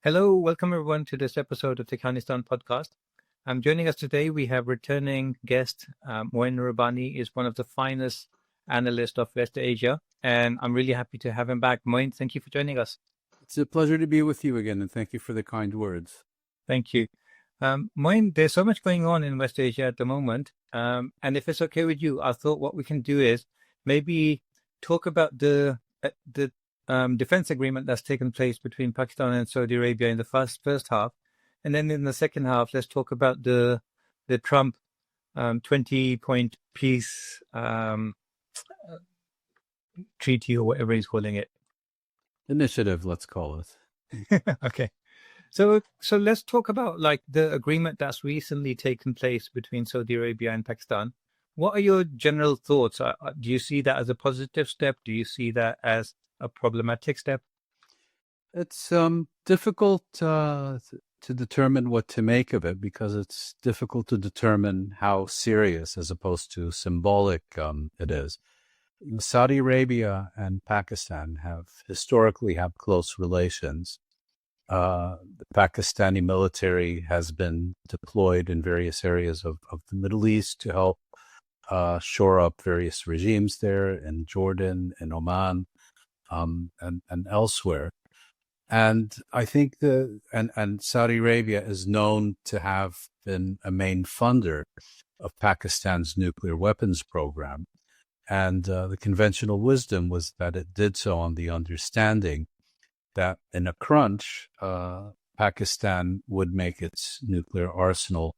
Hello, welcome everyone to this episode of the Kianistan podcast. Joining us today, we have returning guest, Mouin Rabbani is one of the finest analysts of West Asia, and I'm really happy to have him back. Mouin, thank you for joining us. It's a pleasure to be with you again, and thank you for the kind words. Thank you. Mouin, there's so much going on in West Asia at the moment, and if it's okay with you, I thought what we can do is maybe talk about the defense agreement that's taken place between Pakistan and Saudi Arabia in the first half, and then in the second half, let's talk about the Trump 20-point peace treaty or whatever he's calling it. Initiative, let's call it. Okay. So let's talk about like the agreement that's recently taken place between Saudi Arabia and Pakistan. What are your general thoughts? Do you see that as a positive step? Do you see that as a problematic step? It's difficult to determine what to make of it because it's difficult to determine how serious as opposed to symbolic it is. Saudi Arabia and Pakistan have historically had close relations. The Pakistani military has been deployed in various areas of the Middle East to help shore up various regimes there in Jordan, in Oman, and elsewhere. And I think and Saudi Arabia is known to have been a main funder of Pakistan's nuclear weapons program. And the conventional wisdom was that it did so on the understanding that in a crunch, Pakistan would make its nuclear arsenal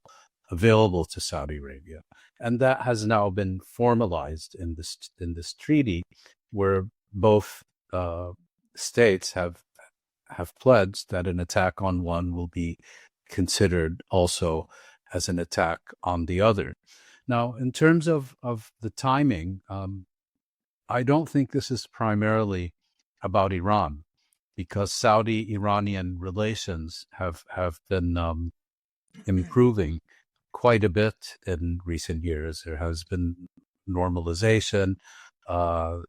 available to Saudi Arabia. And that has now been formalized in this treaty where both states have pledged that an attack on one will be considered also as an attack on the other. Now, in terms of the timing, I don't think this is primarily about Iran, because Saudi-Iranian relations have been improving quite a bit in recent years. There has been normalization.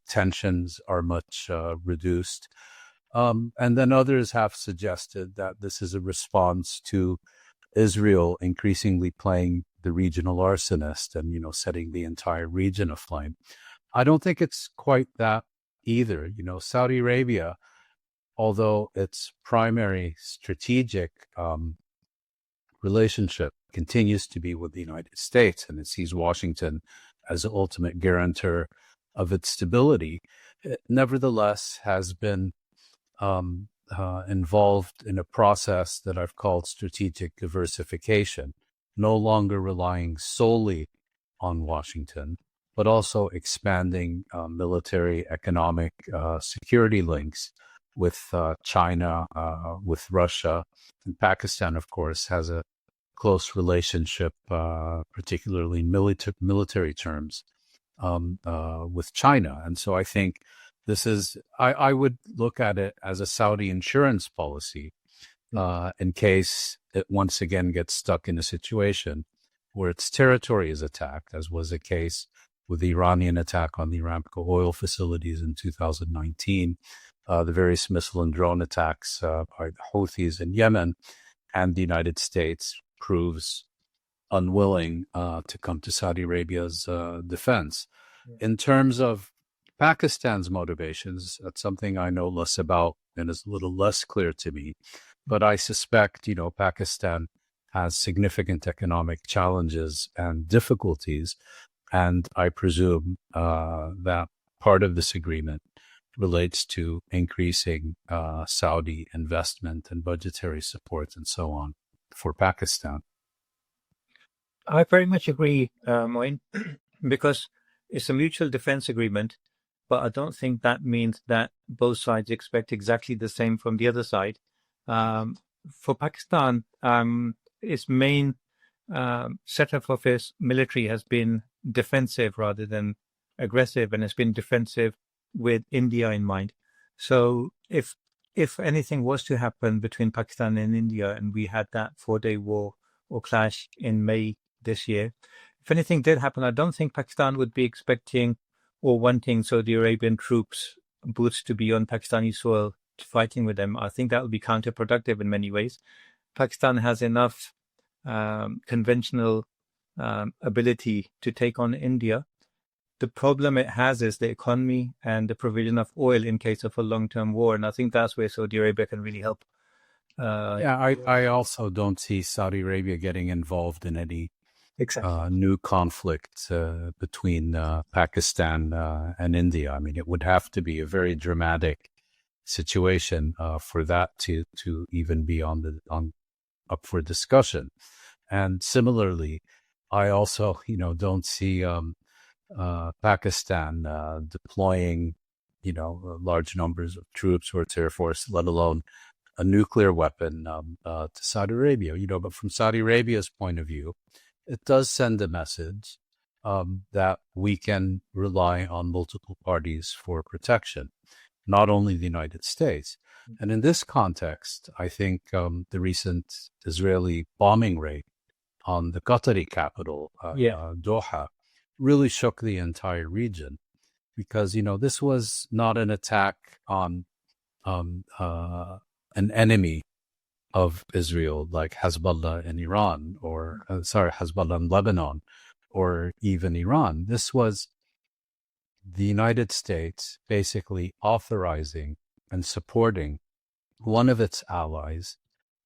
Tensions are much reduced. And then others have suggested that this is a response to Israel increasingly playing the regional arsonist and, setting the entire region aflame. I don't think it's quite that either. Saudi Arabia, although its primary strategic relationship continues to be with the United States, and it sees Washington as the ultimate guarantor of its stability, it nevertheless has been involved in a process that I've called strategic diversification, no longer relying solely on Washington, but also expanding military, economic, security links with China, with Russia. And Pakistan, of course, has a close relationship, particularly in military terms, with China. And so I think this is, I would look at it as a Saudi insurance policy in case it once again gets stuck in a situation where its territory is attacked, as was the case with the Iranian attack on the Aramco oil facilities in 2019, the various missile and drone attacks by the Houthis in Yemen, and the United States proves unwilling to come to Saudi Arabia's defense. In terms of Pakistan's motivations, that's something I know less about and is a little less clear to me. But I suspect, Pakistan has significant economic challenges and difficulties. And I presume that part of this agreement relates to increasing Saudi investment and budgetary support and so on for Pakistan. I very much agree, Moin, because it's a mutual defense agreement, but I don't think that means that both sides expect exactly the same from the other side. For Pakistan, its main setup of its military has been defensive rather than aggressive, and it's been defensive with India in mind. So if anything was to happen between Pakistan and India, and we had that 4-day war or clash in May this year, if anything did happen, I don't think Pakistan would be expecting or wanting Saudi Arabian boots to be on Pakistani soil fighting with them. I think that will be counterproductive in many ways. Pakistan has enough conventional ability to take on India. The problem it has is the economy and the provision of oil in case of a long-term war. And I think that's where Saudi Arabia can really help. I also don't see Saudi Arabia getting involved in any new conflict between Pakistan and India. I mean, it would have to be a very dramatic situation for that to even be up for discussion. And similarly, I also don't see Pakistan deploying large numbers of troops or its air force, let alone a nuclear weapon to Saudi Arabia. But from Saudi Arabia's point of view, it does send a message that we can rely on multiple parties for protection, not only the United States. And in this context, I think the recent Israeli bombing raid on the Qatari capital, Doha, really shook the entire region because, this was not an attack on an enemy of Israel like Hezbollah in Iran Hezbollah in Lebanon or even Iran. This was the United States basically authorizing and supporting one of its allies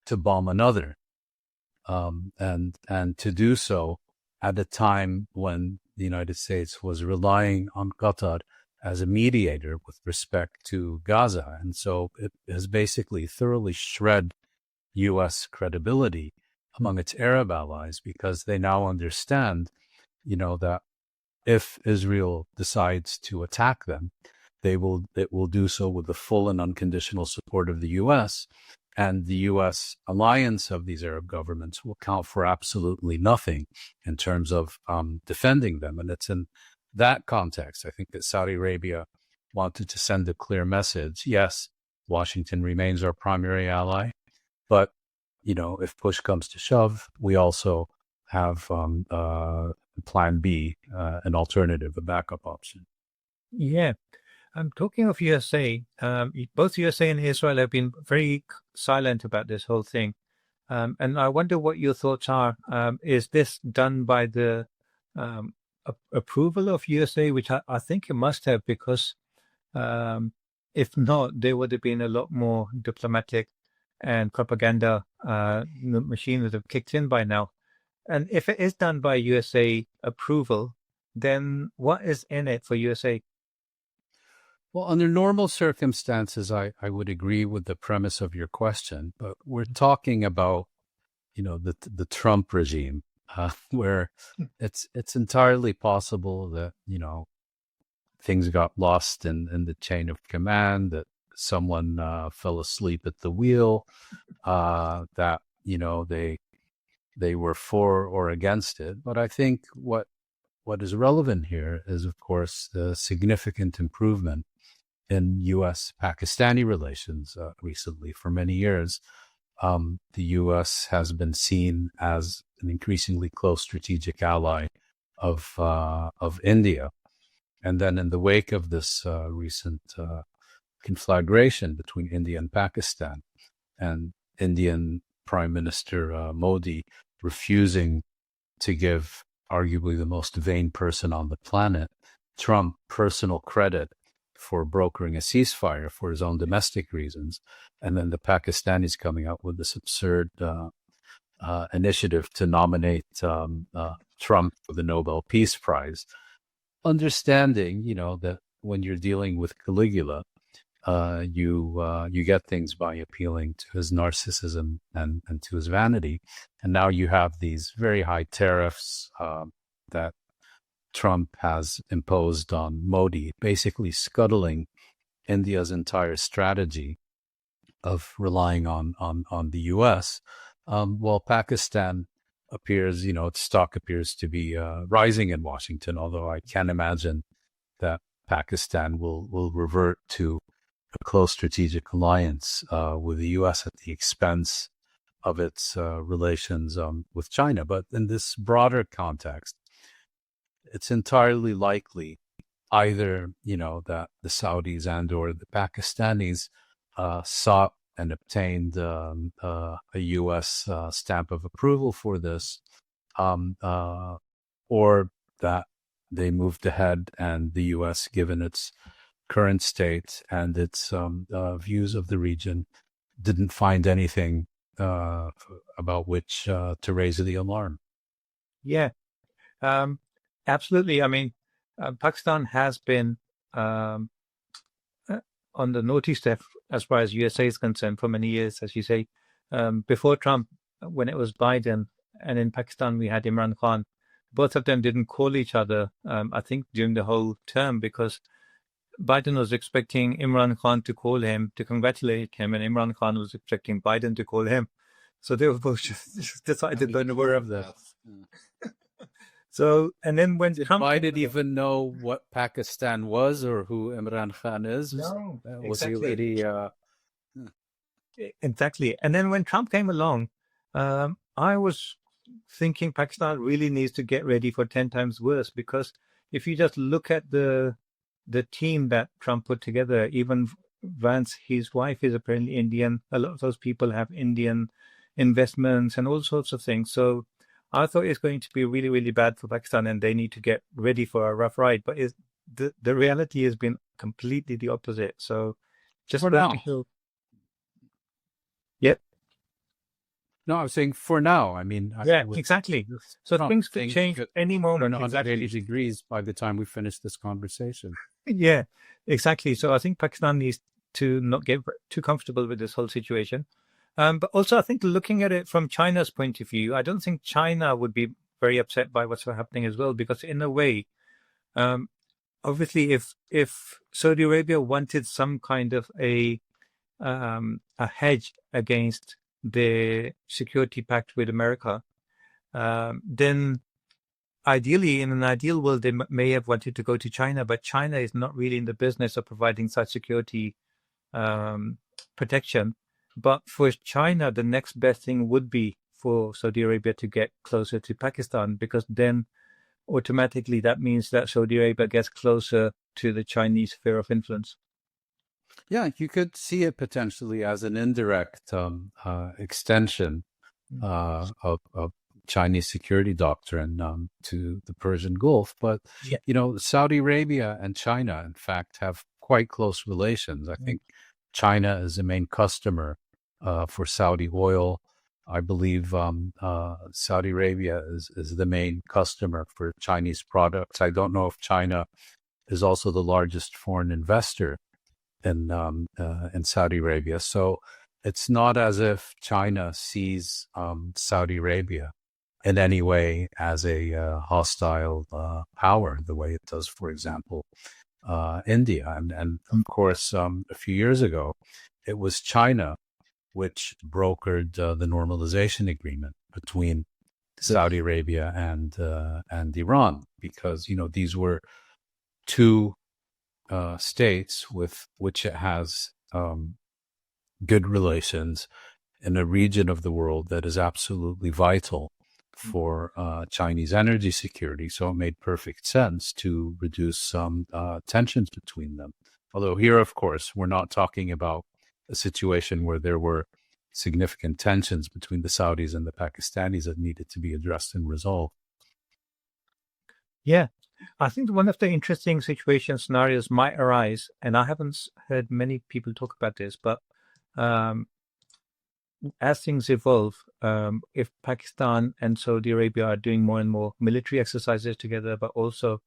to bomb another. And to do so at a time when the United States was relying on Qatar as a mediator with respect to Gaza. And so it has basically thoroughly shred U.S. credibility among its Arab allies because they now understand, that if Israel decides to attack them, it will do so with the full and unconditional support of the U.S., and the U.S. alliance of these Arab governments will count for absolutely nothing in terms of defending them. And it's in that context, I think, that Saudi Arabia wanted to send a clear message. Yes, Washington remains our primary ally, but, if push comes to shove, we also have plan B, an alternative, a backup option. Yeah. I'm talking of USA. Both USA and Israel have been very silent about this whole thing. And I wonder what your thoughts are. Is this done by the approval of USA, which I think it must have, because if not, there would have been a lot more diplomatic and propaganda machine would have kicked in by now. And if it is done by USA approval, then what is in it for USA? Well, under normal circumstances, I would agree with the premise of your question, but we're talking about, the Trump regime, where it's entirely possible that, things got lost in the chain of command, that someone fell asleep at the wheel, that, they were for or against it. But I think what is relevant here is, of course, the significant improvement in U.S.-Pakistani relations recently. For many years, the U.S. has been seen as an increasingly close strategic ally of India. And then in the wake of this recent conflagration between India and Pakistan, and Indian Prime Minister Modi refusing to give arguably the most vain person on the planet, Trump, personal credit for brokering a ceasefire for his own domestic reasons, and then the Pakistanis coming out with this absurd initiative to nominate Trump for the Nobel Peace Prize, understanding, that when you're dealing with Caligula, you get things by appealing to his narcissism and to his vanity. And now you have these very high tariffs that Trump has imposed on Modi, basically scuttling India's entire strategy of relying on the U.S., while Pakistan appears, its stock appears to be rising in Washington, although I can't imagine that Pakistan will revert to a close strategic alliance with the U.S. at the expense of its relations with China. But in this broader context, it's entirely likely either, that the Saudis and or the Pakistanis sought and obtained a U.S. Stamp of approval for this, or that they moved ahead and the U.S., given its current state and its views of the region, didn't find anything about which to raise the alarm. Yeah, absolutely. I mean, Pakistan has been on the naughty step as far as USA is concerned for many years, as you say. Before Trump, when it was Biden, and in Pakistan we had Imran Khan, both of them didn't call each other, I think, during the whole term, because Biden was expecting Imran Khan to call him to congratulate him, and Imran Khan was expecting Biden to call him. So they were both just decided to aware of that. So, and then when Did Trump Biden even know what Pakistan was or who Imran Khan is? No, Was he exactly. already? Exactly. And then when Trump came along, I was thinking Pakistan really needs to get ready for 10 times worse, because if you just look at the team that Trump put together, even Vance, his wife is apparently Indian. A lot of those people have Indian investments and all sorts of things. So I thought it's going to be really, really bad for Pakistan, and they need to get ready for a rough ride. But the reality has been completely the opposite. So just For let now. me know. Yep. No, I was saying for now. I mean, Yeah, exactly. So things could change any moment. Turn 180 Exactly. degrees by the time we finish this conversation. Yeah, exactly. So I think Pakistan needs to not get too comfortable with this whole situation. But also, I think looking at it from China's point of view, I don't think China would be very upset by what's happening as well, because in a way, obviously, if Saudi Arabia wanted some kind of a hedge against the security pact with America, then ideally, in an ideal world, they may have wanted to go to China, but China is not really in the business of providing such security protection. But for China, the next best thing would be for Saudi Arabia to get closer to Pakistan, because then automatically that means that Saudi Arabia gets closer to the Chinese sphere of influence. Yeah, you could see it potentially as an indirect extension of Chinese security doctrine to the Persian Gulf. But, Yeah. Saudi Arabia and China, in fact, have quite close relations. I think China is the main customer for Saudi oil. I believe Saudi Arabia is the main customer for Chinese products. I don't know if China is also the largest foreign investor in Saudi Arabia. So it's not as if China sees Saudi Arabia in any way as a hostile power, the way it does, for example, India. And of course, a few years ago, it was China which brokered the normalization agreement between Saudi Arabia and Iran, because these were two states with which it has good relations in a region of the world that is absolutely vital for Chinese energy security. So it made perfect sense to reduce some tensions between them. Although here, of course, we're not talking about a situation where there were significant tensions between the Saudis and the Pakistanis that needed to be addressed and resolved. Yeah, I think one of the interesting situation scenarios might arise, and I haven't heard many people talk about this, but as things evolve, if Pakistan and Saudi Arabia are doing more and more military exercises together, but also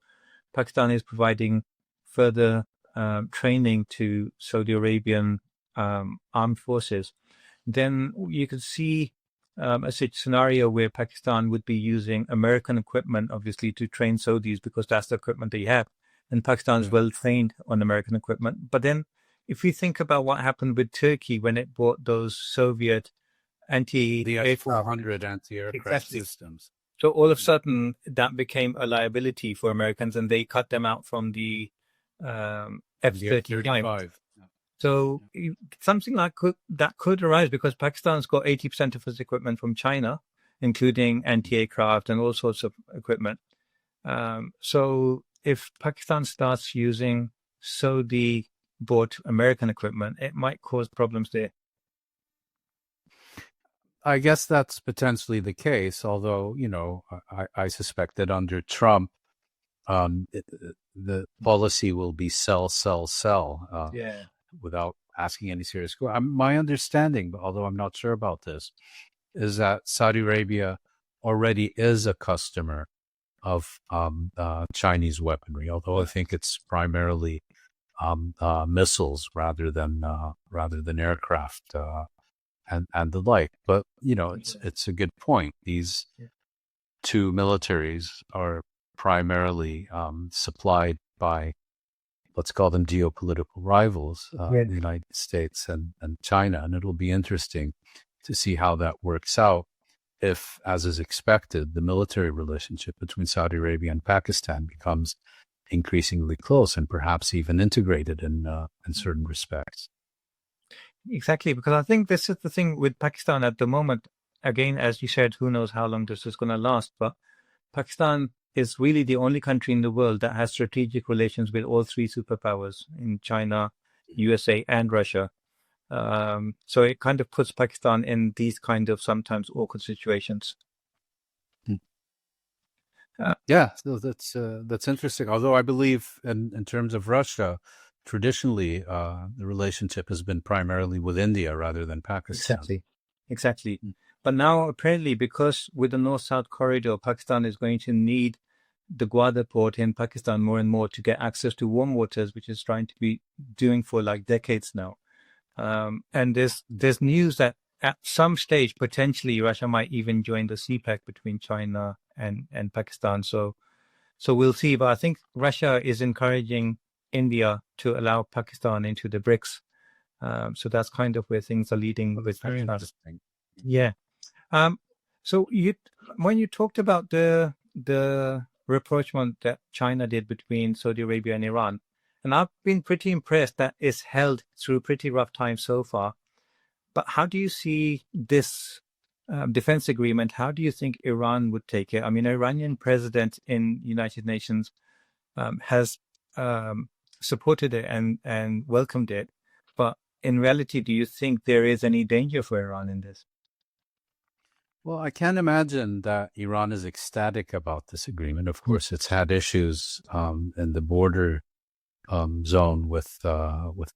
Pakistan is providing further training to Saudi Arabian armed forces, then you could see a scenario where Pakistan would be using American equipment, obviously, to train Saudis, because that's the equipment they have. And Pakistan is well trained on American equipment. But then if you think about what happened with Turkey when it bought those Soviet The S-400 anti-aircraft systems. So all of a sudden that became a liability for Americans, and they cut them out from the F-35. So something like that could arise, because Pakistan's got 80% of its equipment from China, including anti-aircraft and all sorts of equipment. So if Pakistan starts using Saudi bought American equipment, it might cause problems there. I guess that's potentially the case, although, I suspect that under Trump, the policy will be sell, sell, sell, Yeah. without asking any serious questions. My understanding, although I'm not sure about this, is that Saudi Arabia already is a customer of Chinese weaponry, although I think it's primarily missiles rather than aircraft and the like. But it's a good point. These two militaries are primarily supplied by, let's call them geopolitical rivals, the United States and China, and it'll be interesting to see how that works out. If, as is expected, the military relationship between Saudi Arabia and Pakistan becomes increasingly close and perhaps even integrated in certain respects. Exactly, because I think this is the thing with Pakistan at the moment. Again, as you said, who knows how long this is going to last, but Pakistan is really the only country in the world that has strategic relations with all three superpowers in China, USA, and Russia. So it kind of puts Pakistan in these kind of sometimes awkward situations. Yeah, so that's interesting. Although I believe in terms of Russia, traditionally the relationship has been primarily with India rather than Pakistan. Exactly. But now apparently, because with the North-South corridor, Pakistan is going to need the Gwadar port in Pakistan more and more to get access to warm waters, which is trying to be doing for like decades now. And there's news that at some stage, potentially, Russia might even join the CPEC between China and Pakistan. So we'll see. But I think Russia is encouraging India to allow Pakistan into the BRICS. So that's kind of where things are leading with very Pakistan. interesting. Yeah. So when you talked about the rapprochement that China did between Saudi Arabia and Iran, and I've been pretty impressed that it's held through pretty rough times so far. But how do you see this defense agreement? How do you think Iran would take it? I mean, Iranian president in United Nations has supported it and welcomed it. But in reality, do you think there is any danger for Iran in this? Well, I can't imagine that Iran is ecstatic about this agreement. Of course, it's had issues in the border zone with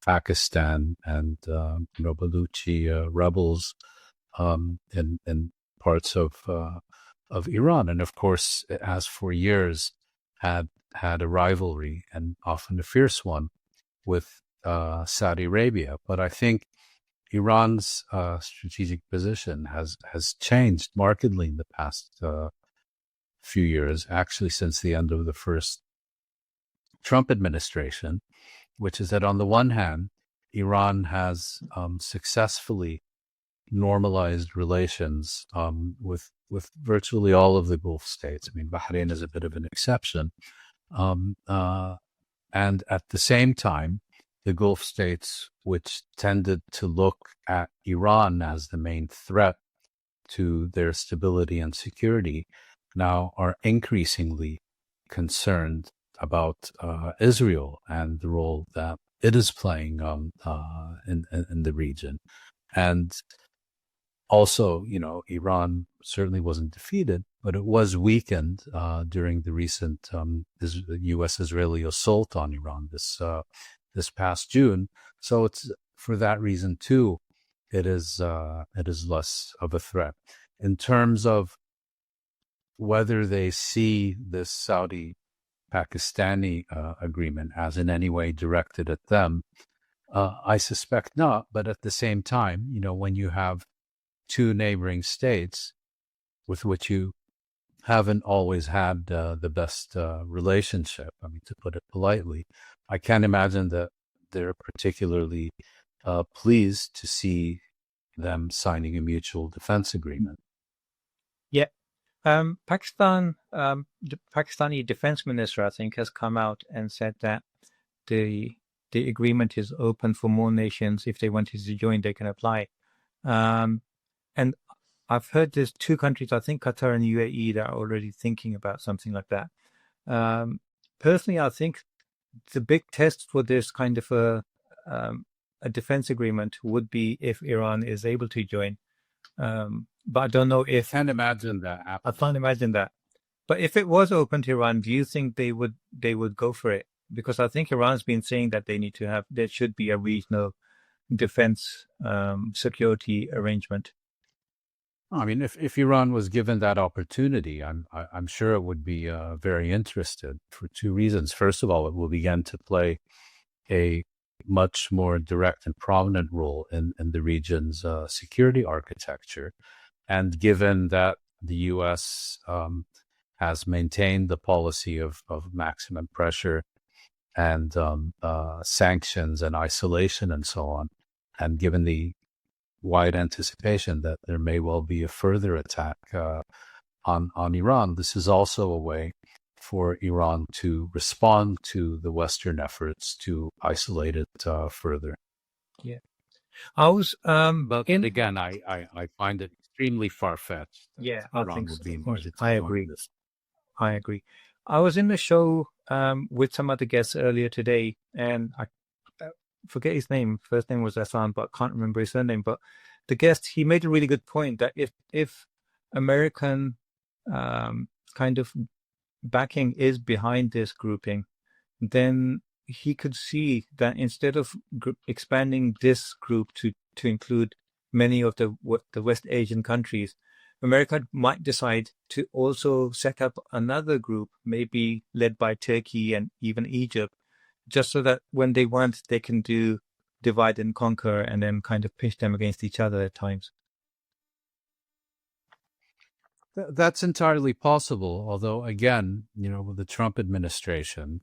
Pakistan and Baluchi rebels in parts of Iran, and of course, it has for years had a rivalry, and often a fierce one, with Saudi Arabia. But I think Iran's strategic position has changed markedly in the past few years, actually since the end of the first Trump administration, which is that on the one hand, Iran has successfully normalized relations with virtually all of the Gulf states. I mean, Bahrain is a bit of an exception. And at the same time, the Gulf states, which tended to look at Iran as the main threat to their stability and security, now are increasingly concerned about Israel and the role that it is playing in the region. And also, Iran certainly wasn't defeated, but it was weakened during the recent U.S.-Israeli assault on Iran this past June. So it's for that reason too, it is less of a threat. In terms of whether they see this Saudi-Pakistani agreement as in any way directed at them, I suspect not. But at the same time, when you have two neighboring states with which you haven't always had the best relationship, I mean, to put it politely, I can't imagine that they're particularly pleased to see them signing a mutual defense agreement. Yeah. Pakistan, the Pakistani defense minister, I think, has come out and said that the agreement is open for more nations. If they wanted to join, they can apply. And I've heard there's two countries, I think Qatar and UAE, that are already thinking about something like that. Personally, I think the big test for this kind of a a defense agreement would be if Iran is able to join. But I don't know if Can't imagine that I happening. can't imagine that. But if it was open to Iran, do you think they would go for it? Because I think Iran's been saying that there should be a regional defense security arrangement. I mean, if Iran was given that opportunity, I'm sure it would be very interested for two reasons. First of all, it will begin to play a much more direct and prominent role in the region's security architecture. And given that the U.S. Has maintained the policy of maximum pressure and sanctions and isolation and so on, and given the wide anticipation that there may well be a further attack on Iran, this is also a way for Iran to respond to the Western efforts to isolate it further. Yeah, I was But again, I find it extremely far-fetched that yeah, I Iran think would so. be Of course, invited to I join agree. this. I agree. I was in the show with some other guests earlier today, and I forget his name. First name was Hassan, but I can't remember his surname. But the guest, he made a really good point that if American kind of backing is behind this grouping, then he could see that instead of expanding this group to include many of the West Asian countries, America might decide to also set up another group, maybe led by Turkey and even Egypt, just so that when they want, they can do divide and conquer and then kind of pitch them against each other at times. That's entirely possible. Although, again, with the Trump administration,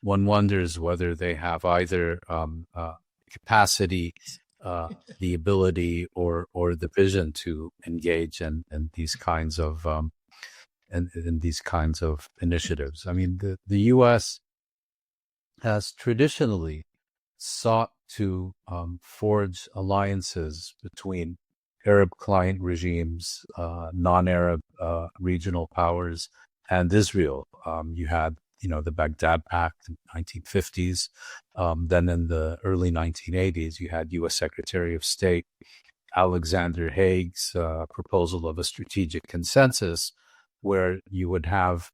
one wonders whether they have either capacity, the ability, or the vision to engage in these kinds of in these kinds of initiatives. I mean, the U.S. has traditionally sought to forge alliances between Arab client regimes, non-Arab regional powers, and Israel. You had, the Baghdad Pact in the 1950s. Then in the early 1980s, you had U.S. Secretary of State Alexander Haig's proposal of a strategic consensus, where you would have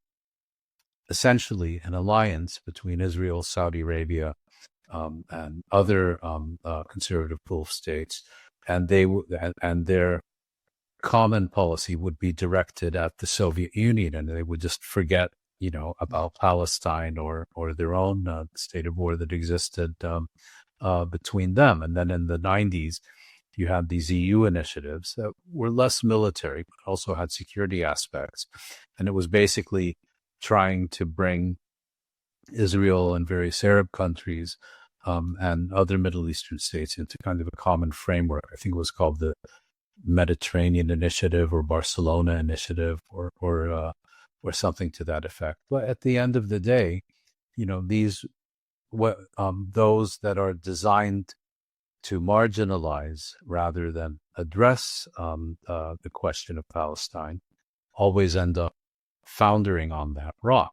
essentially an alliance between Israel, Saudi Arabia, and other conservative Gulf states, and their common policy would be directed at the Soviet Union, and they would just forget, about Palestine or their own state of war that existed between them. And then in the 90s, you had these EU initiatives that were less military, but also had security aspects, and it was basically trying to bring Israel and various Arab countries and other Middle Eastern states into kind of a common framework. I think it was called the Mediterranean Initiative or Barcelona Initiative or something to that effect. But at the end of the day, those that are designed to marginalize rather than address the question of Palestine always end up foundering on that rock.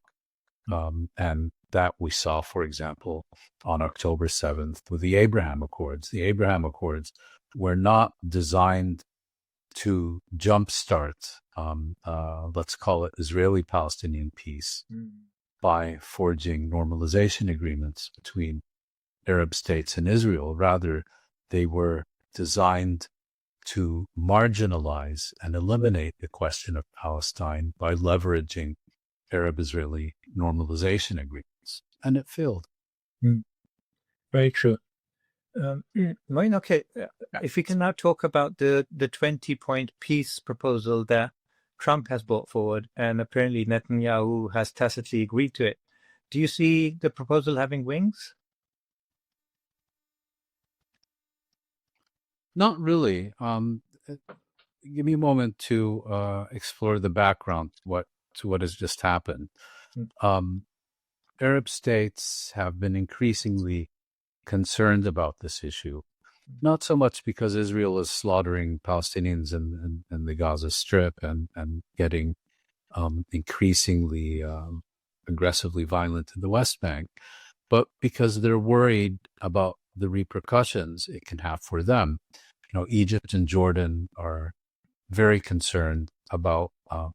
And that we saw, for example, on October 7th with the Abraham Accords. The Abraham Accords were not designed to jumpstart, let's call it Israeli-Palestinian peace by forging normalization agreements between Arab states and Israel. Rather, they were designed to marginalize and eliminate the question of Palestine by leveraging Arab-Israeli normalization agreements, and it failed. Very true. Moin, okay. If we can now talk about the 20-point peace proposal that Trump has brought forward, and apparently Netanyahu has tacitly agreed to it. Do you see the proposal having wings? Not really. Give me a moment to explore the background to what has just happened. Arab states have been increasingly concerned about this issue, not so much because Israel is slaughtering Palestinians in the Gaza Strip and getting increasingly aggressively violent in the West Bank, but because they're worried about the repercussions it can have for them. Egypt and Jordan are very concerned about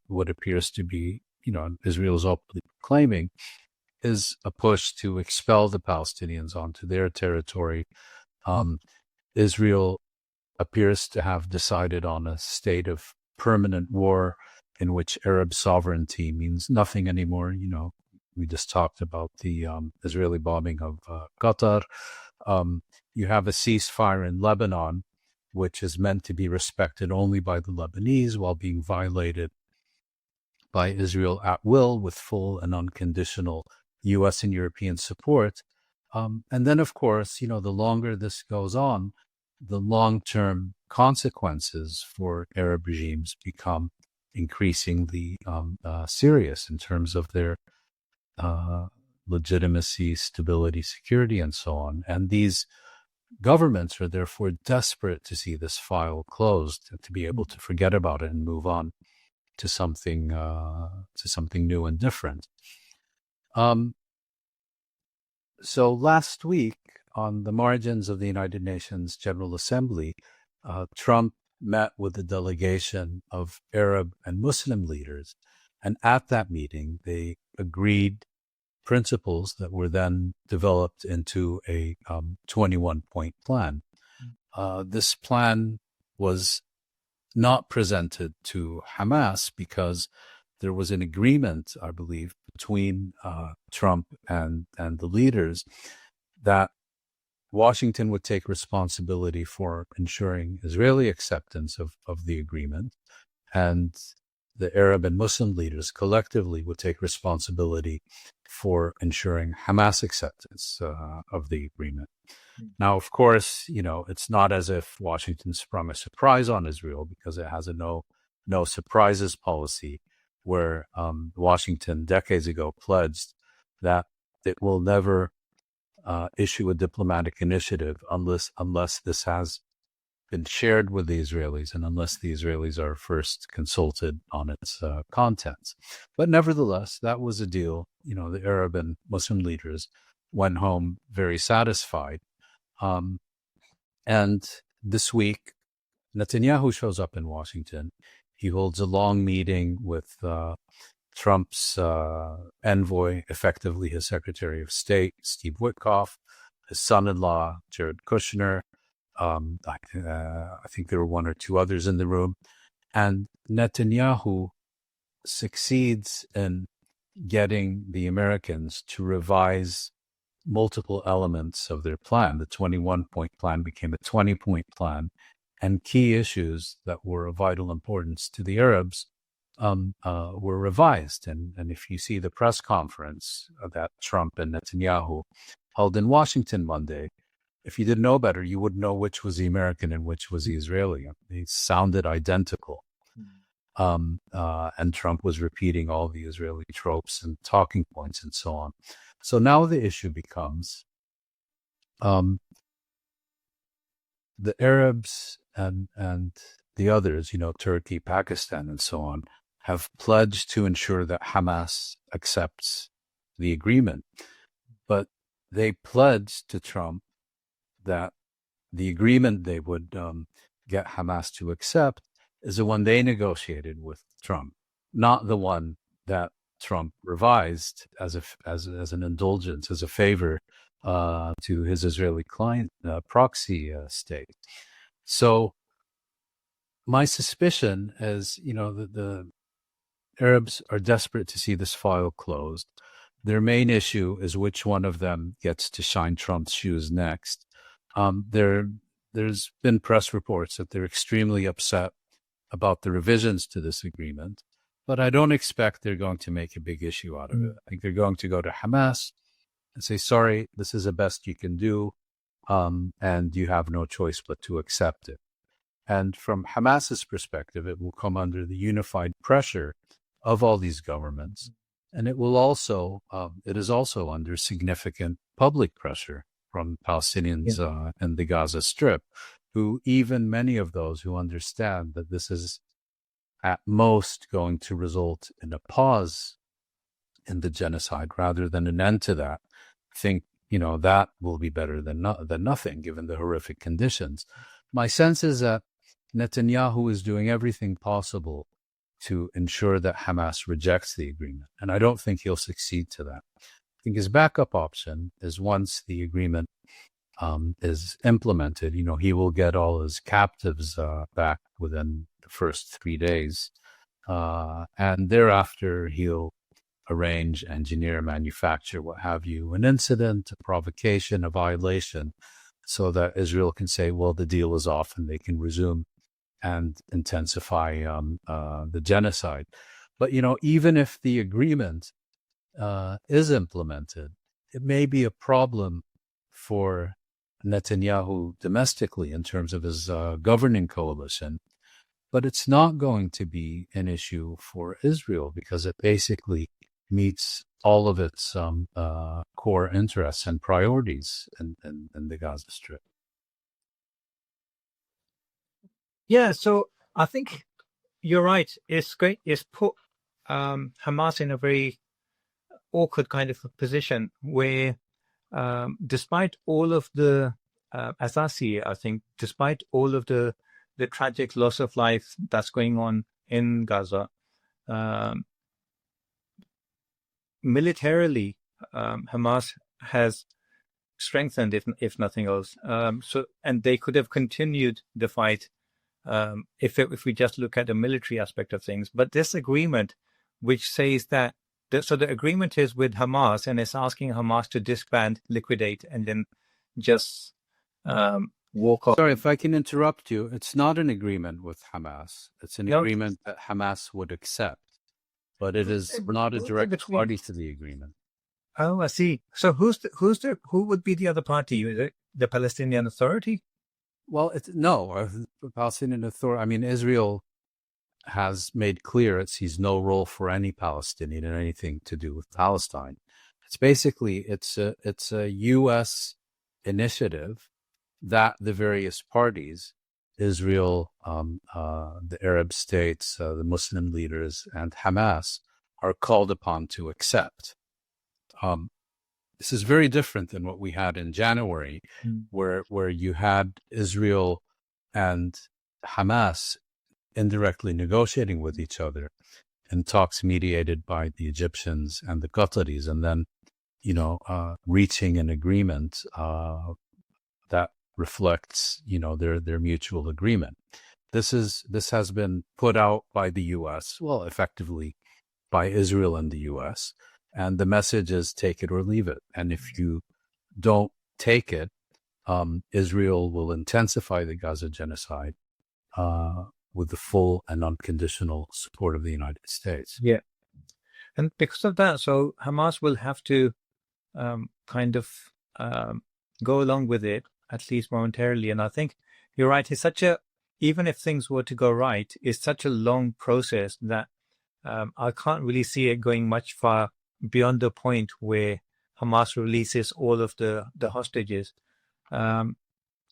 what appears to be, Israel is openly proclaiming, is a push to expel the Palestinians onto their territory. Israel appears to have decided on a state of permanent war in which Arab sovereignty means nothing anymore. We just talked about the Israeli bombing of Qatar. You have a ceasefire in Lebanon, which is meant to be respected only by the Lebanese while being violated by Israel at will with full and unconditional U.S. and European support. And then, of course, the longer this goes on, the long-term consequences for Arab regimes become increasingly serious in terms of their legitimacy, stability, security, and so on. And these governments are therefore desperate to see this file closed and to be able to forget about it and move on to something new and different. So last week, on the margins of the United Nations General Assembly, Trump met with a delegation of Arab and Muslim leaders, and at that meeting, they agreed principles that were then developed into a 21-point plan. This plan was not presented to Hamas because there was an agreement, I believe, between Trump and the leaders that Washington would take responsibility for ensuring Israeli acceptance of the agreement, and the Arab and Muslim leaders collectively would take responsibility for ensuring Hamas acceptance of the agreement. Now, of course, it's not as if Washington sprung a surprise on Israel, because it has a no surprises policy where Washington decades ago pledged that it will never issue a diplomatic initiative unless this has been shared with the Israelis and unless the Israelis are first consulted on its contents. But nevertheless, that was a deal. The Arab and Muslim leaders went home very satisfied. And this week, Netanyahu shows up in Washington. He holds a long meeting with Trump's envoy, effectively his Secretary of State, Steve Witkoff, his son-in-law, Jared Kushner. I think there were one or two others in the room. And Netanyahu succeeds in getting the Americans to revise multiple elements of their plan. The 21-point plan became a 20-point plan, and key issues that were of vital importance to the Arabs were revised. And if you see the press conference that Trump and Netanyahu held in Washington Monday, if you didn't know better, you would know which was the American and which was the Israeli. They sounded identical. And Trump was repeating all the Israeli tropes and talking points and so on. So now the issue becomes the Arabs and the others, Turkey, Pakistan, and so on, have pledged to ensure that Hamas accepts the agreement. But they pledged to Trump that the agreement they would get Hamas to accept is the one they negotiated with Trump, not the one that Trump revised as an indulgence, as a favor to his Israeli client proxy state. So my suspicion is, the Arabs are desperate to see this file closed. Their main issue is which one of them gets to shine Trump's shoes next. There's been press reports that they're extremely upset about the revisions to this agreement, but I don't expect they're going to make a big issue out of it. I think they're going to go to Hamas and say, sorry, this is the best you can do, and you have no choice but to accept it. And from Hamas's perspective, it will come under the unified pressure of all these governments. And it is also under significant public pressure from Palestinians in the Gaza Strip, who even many of those who understand that this is at most going to result in a pause in the genocide rather than an end to that, think, that will be better than nothing, given the horrific conditions. My sense is that Netanyahu is doing everything possible to ensure that Hamas rejects the agreement, and I don't think he'll succeed to that. I think his backup option is, once the agreement is implemented, he will get all his captives back within the first 3 days, and thereafter he'll arrange, engineer, manufacture, what have you, an incident, a provocation, a violation, so that Israel can say, well, the deal is off, and they can resume and intensify the genocide. But, even if the agreement is implemented, it may be a problem for Netanyahu domestically in terms of his governing coalition, but it's not going to be an issue for Israel, because it basically meets all of its core interests and priorities in the Gaza Strip. Yeah, so I think you're right. It's great. It's put Hamas in a very awkward kind of a position where, despite all of the, as I see it, I think, despite all of the tragic loss of life that's going on in Gaza, militarily, Hamas has strengthened, if nothing else. And they could have continued the fight if we just look at the military aspect of things. But this agreement, which says that, so the agreement is with Hamas, and it's asking Hamas to disband, liquidate, and then just walk off. Sorry, if I can interrupt you, it's not an agreement with Hamas. It's an agreement that Hamas would accept, but it is not a direct party to the agreement. Oh, I see. So who would be the other party? Is it the Palestinian Authority? Well, the Palestinian Authority. I mean, Israel has made clear it sees no role for any Palestinian in anything to do with Palestine. It's basically it's a U.S. initiative that the various parties, Israel, the Arab states, the Muslim leaders, and Hamas, are called upon to accept. This is very different than what we had in January, where you had Israel and Hamas indirectly negotiating with each other in talks mediated by the Egyptians and the Qataris, and then, reaching an agreement that reflects, their mutual agreement. This has been put out by the U.S., well, effectively by Israel and the U.S., and the message is take it or leave it. And if you don't take it, Israel will intensify the Gaza genocide with the full and unconditional support of the United States. Yeah. And because of that, so Hamas will have to kind of go along with it, at least momentarily. And I think you're right. It's even if things were to go right, it's such a long process that I can't really see it going much far beyond the point where Hamas releases all of the hostages.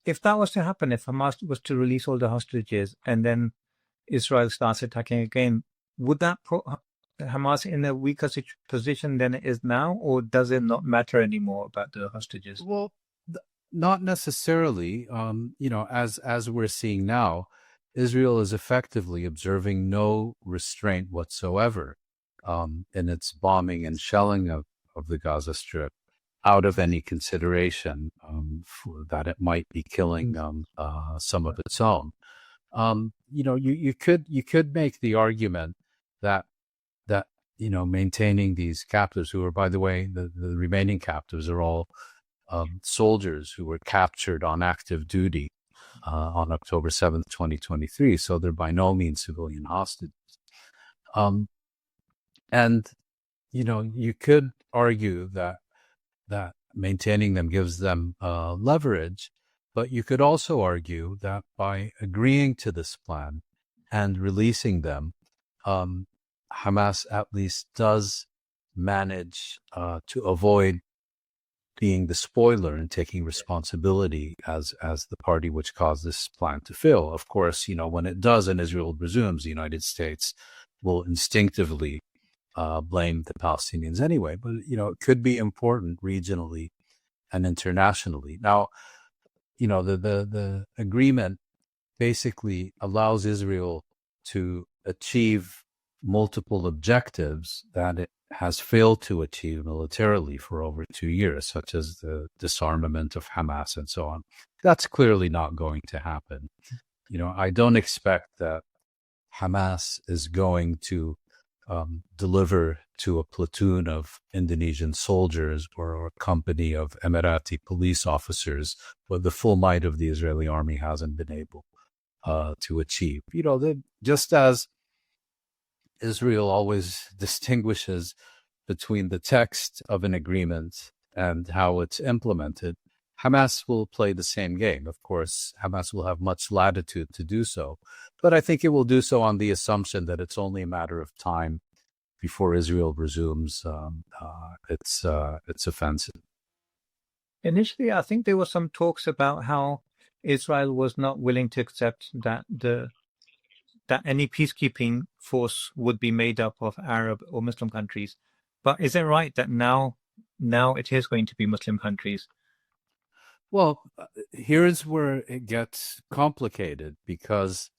If that was to happen, if Hamas was to release all the hostages and then Israel starts attacking again, would that put Hamas in a weaker position than it is now, or does it not matter anymore about the hostages? Well, not necessarily. As we're seeing now, Israel is effectively observing no restraint whatsoever in its bombing and shelling of the Gaza Strip, out of any consideration that it might be killing some of its own. You could make the argument that maintaining these captives, who are, by the way, the remaining captives are all soldiers who were captured on active duty on October 7th, 2023. So they're by no means civilian hostages. And you could argue that maintaining them gives them leverage, but you could also argue that by agreeing to this plan and releasing them, Hamas at least does manage to avoid being the spoiler and taking responsibility as the party which caused this plan to fail. Of course, when it does and Israel resumes, the United States will instinctively blame the Palestinians anyway. But, it could be important regionally and internationally. Now, the agreement basically allows Israel to achieve multiple objectives that it has failed to achieve militarily for over 2 years, such as the disarmament of Hamas and so on. That's clearly not going to happen. I don't expect that Hamas is going to deliver to a platoon of Indonesian soldiers or a company of Emirati police officers what the full might of the Israeli army hasn't been able to achieve. Just as Israel always distinguishes between the text of an agreement and how it's implemented, Hamas will play the same game. Of course, Hamas will have much latitude to do so, but I think it will do so on the assumption that it's only a matter of time before Israel resumes its offensive. Initially, I think there were some talks about how Israel was not willing to accept that any peacekeeping force would be made up of Arab or Muslim countries. But is it right that now it is going to be Muslim countries? Well, here's where it gets complicated, because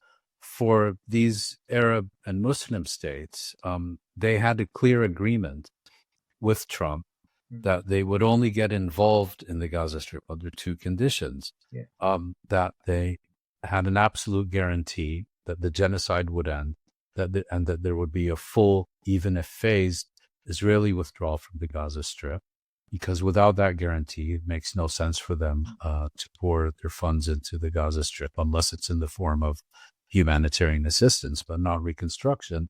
for these Arab and Muslim states, they had a clear agreement with Trump that they would only get involved in the Gaza Strip under two conditions. Yeah. That they had an absolute guarantee that the genocide would end, and that there would be a full, even if phased, Israeli withdrawal from the Gaza Strip, because without that guarantee, it makes no sense for them to pour their funds into the Gaza Strip unless it's in the form of humanitarian assistance, but not reconstruction.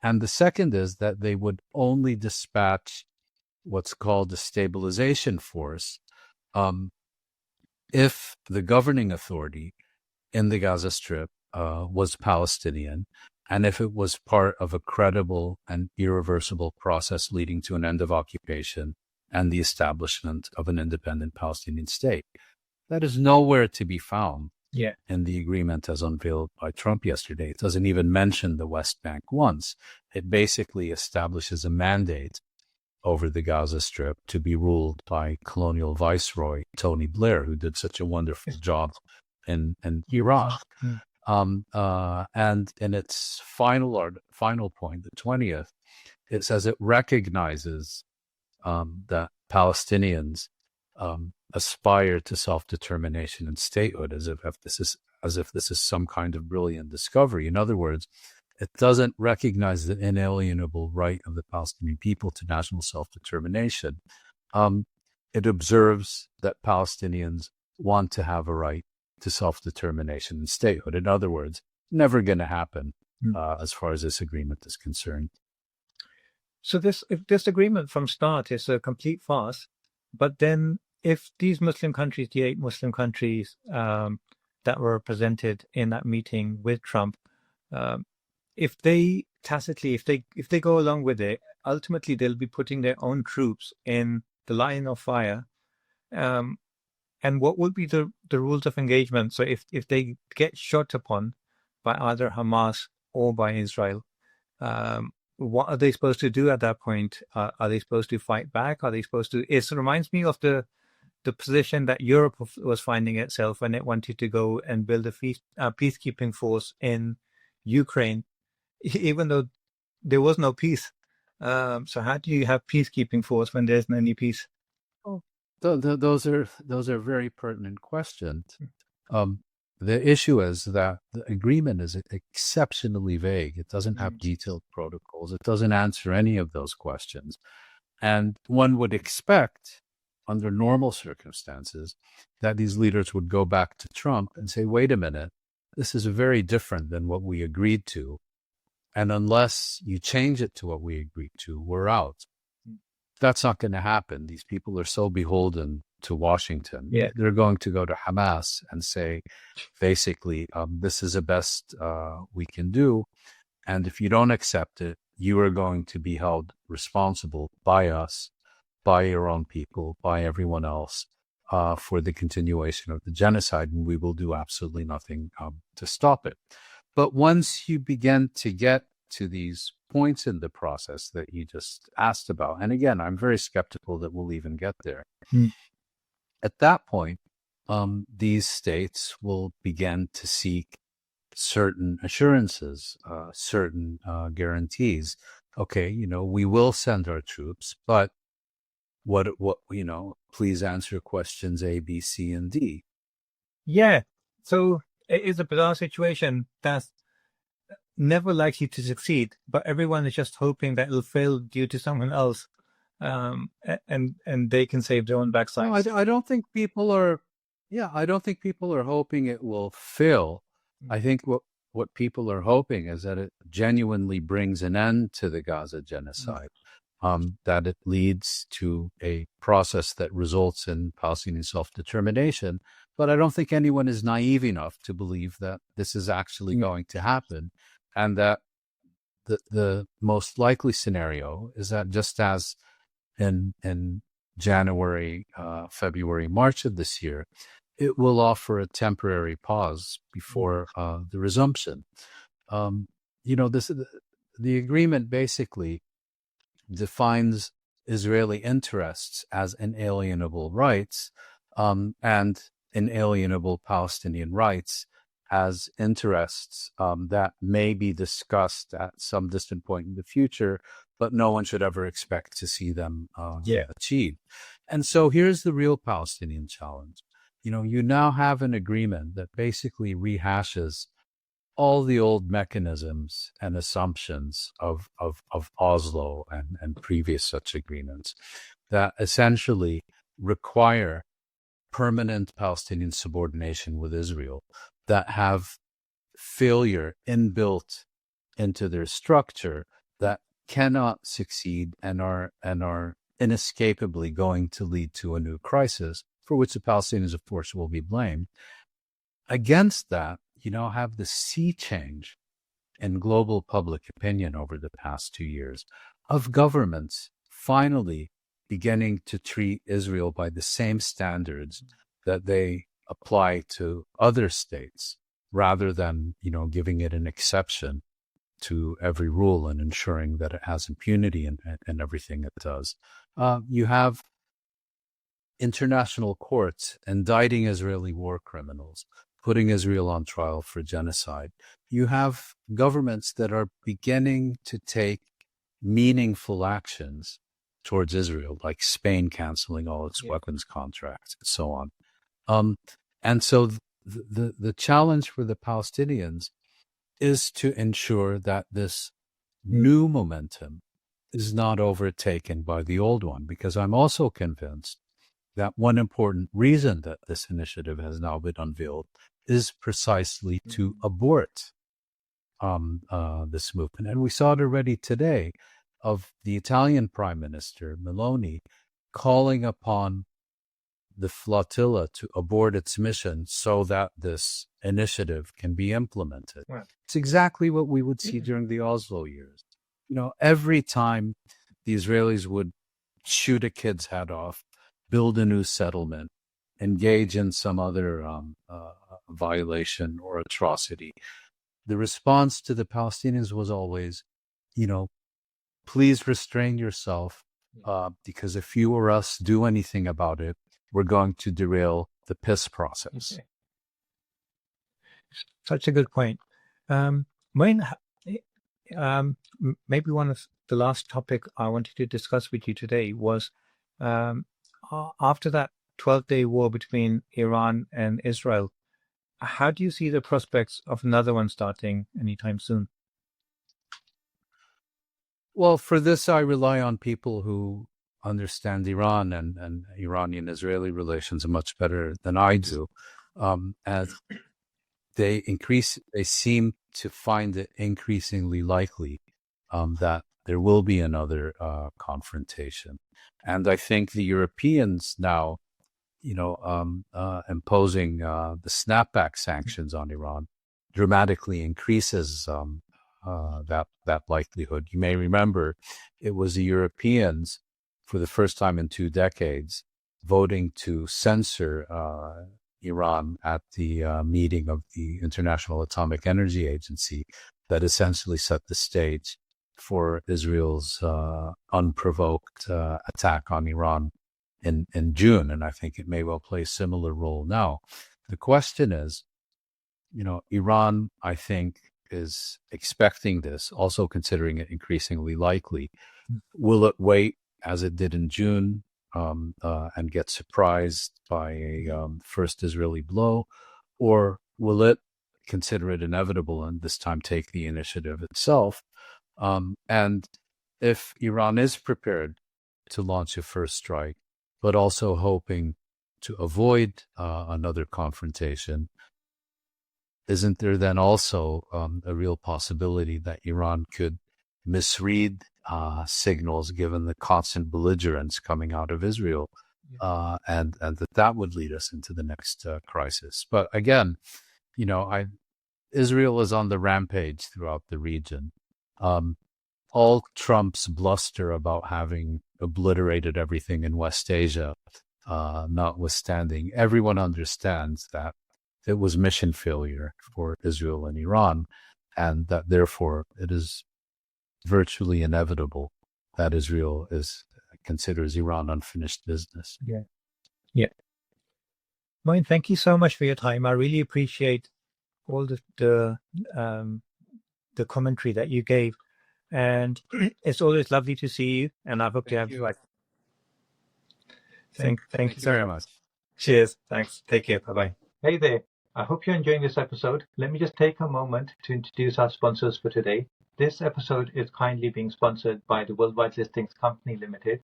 And the second is that they would only dispatch what's called a stabilization force if the governing authority in the Gaza Strip was Palestinian, and if it was part of a credible and irreversible process leading to an end of occupation and the establishment of an independent Palestinian state. That is nowhere to be found in the agreement as unveiled by Trump yesterday. It doesn't even mention the West Bank once. It basically establishes a mandate over the Gaza Strip to be ruled by colonial viceroy Tony Blair, who did such a wonderful job in Iraq. And in its final point, the 20th, it says it recognizes that Palestinians aspire to self-determination and statehood, as if this is some kind of brilliant discovery. In other words, it doesn't recognize the inalienable right of the Palestinian people to national self-determination. It observes that Palestinians want to have a right to self-determination and statehood. In other words, never going to happen as far as this agreement is concerned. So if this agreement from start is a complete farce, but then if these Muslim countries, the 8 Muslim countries that were represented in that meeting with Trump, if they tacitly, if they go along with it, ultimately they'll be putting their own troops in the line of fire. And what will be the rules of engagement? So if they get shot upon by either Hamas or by Israel, what are they supposed to do at that point? Are they supposed to fight back? Are they supposed to? It reminds me of the position that Europe was finding itself when it wanted to go and build a peacekeeping force in Ukraine, even though there was no peace. So how do you have peacekeeping force when there isn't any peace? Those are very pertinent questions. The issue is that the agreement is exceptionally vague. It doesn't have detailed protocols. It doesn't answer any of those questions. And one would expect, under normal circumstances, that these leaders would go back to Trump and say, wait a minute, this is very different than what we agreed to. And unless you change it to what we agreed to, we're out. That's not going to happen. These people are so beholden to Washington. They're going to go to Hamas and say, basically, this is the best we can do. And if you don't accept it, you are going to be held responsible by us, by your own people, by everyone else, for the continuation of the genocide. And we will do absolutely nothing to stop it. But once you begin to get to these points in the process that you just asked about, and again, I'm very skeptical that we'll even get there. at that point, these states will begin to seek certain assurances, certain guarantees. Okay, we will send our troops, but what, please answer questions A, B, C, and D. Yeah. So it is a bizarre situation that's never likely to succeed, but everyone is just hoping that it'll fail due to someone else, and they can save their own No, backsides. I don't think people are. Yeah, I don't think people are hoping it will fail. I think what people are hoping is that it genuinely brings an end to the Gaza genocide, that it leads to a process that results in Palestinian self-determination. But I don't think anyone is naive enough to believe that this is actually going to happen, and that the most likely scenario is that just as in January, February, March of this year, it will offer a temporary pause before the resumption. The agreement basically defines Israeli interests as inalienable rights, and inalienable Palestinian rights as interests that may be discussed at some distant point in the future, but no one should ever expect to see them achieved. And so here's the real Palestinian challenge. You now have an agreement that basically rehashes all the old mechanisms and assumptions of Oslo and previous such agreements that essentially require permanent Palestinian subordination with Israel, that have failure inbuilt into their structure, that cannot succeed and are inescapably going to lead to a new crisis, for which the Palestinians, of course, will be blamed. Against that, you now have the sea change in global public opinion over the past 2 years of governments finally beginning to treat Israel by the same standards that they apply to other states, rather than, giving it an exception to every rule and ensuring that it has impunity in everything it does. You have international courts indicting Israeli war criminals, putting Israel on trial for genocide. You have governments that are beginning to take meaningful actions towards Israel, like Spain canceling all its weapons contracts and so on. And so the challenge for the Palestinians is to ensure that this new momentum is not overtaken by the old one, because I'm also convinced that one important reason that this initiative has now been unveiled is precisely to abort this movement. And we saw it already today of the Italian Prime Minister, Meloni, calling upon the flotilla to abort its mission so that this initiative can be implemented. Right. It's exactly what we would see during the Oslo years. Every time the Israelis would shoot a kid's head off, build a new settlement, engage in some other violation or atrocity, the response to the Palestinians was always, please restrain yourself, because if you or us do anything about it, we're going to derail the peace process. Okay. Such a good point. Wayne, maybe one of the last topic I wanted to discuss with you today was after that 12-day war between Iran and Israel, how do you see the prospects of another one starting anytime soon? Well, for this, I rely on people who understand Iran and Iranian-Israeli relations much better than I do, as they seem to find it increasingly likely that there will be another confrontation. And I think the Europeans now, imposing the snapback sanctions on Iran dramatically increases that likelihood. You may remember it was the Europeans, for the first time in 2 decades, voting to censor Iran at the meeting of the International Atomic Energy Agency, that essentially set the stage for Israel's unprovoked attack on Iran in June, and I think it may well play a similar role now. The question is, Iran, I think, is expecting this, also considering it increasingly likely. Will it wait as it did in June and get surprised by a first Israeli blow, or will it consider it inevitable and this time take the initiative itself? And if Iran is prepared to launch a first strike, but also hoping to avoid another confrontation, isn't there then also a real possibility that Iran could misread signals given the constant belligerence coming out of Israel, and that would lead us into the next crisis? But again, Israel is on the rampage throughout the region. All Trump's bluster about having obliterated everything in West Asia, notwithstanding, everyone understands that it was mission failure for Israel and Iran, and that therefore it is virtually inevitable that Israel considers Iran unfinished business. Yeah. Mouin, thank you so much for your time. I really appreciate all the commentary that you gave, and it's always lovely to see you. And I hope to have you back. Thank you very much. Cheers. Thanks. Take care. Bye-bye. Hey there. I hope you're enjoying this episode. Let me just take a moment to introduce our sponsors for today. This episode is kindly being sponsored by the Worldwide Listings Company Limited,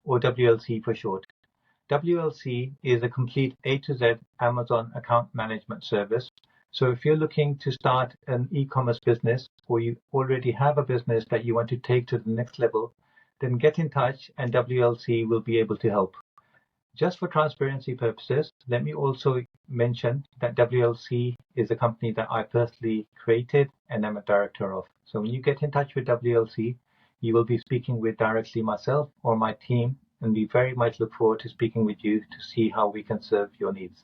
or WLC for short. WLC is a complete A to Z Amazon account management service. So if you're looking to start an e-commerce business, or you already have a business that you want to take to the next level, then get in touch and WLC will be able to help. Just for transparency purposes, let me also mention that WLC is a company that I personally created and am a director of. So when you get in touch with WLC, you will be speaking with directly myself or my team, and we very much look forward to speaking with you to see how we can serve your needs.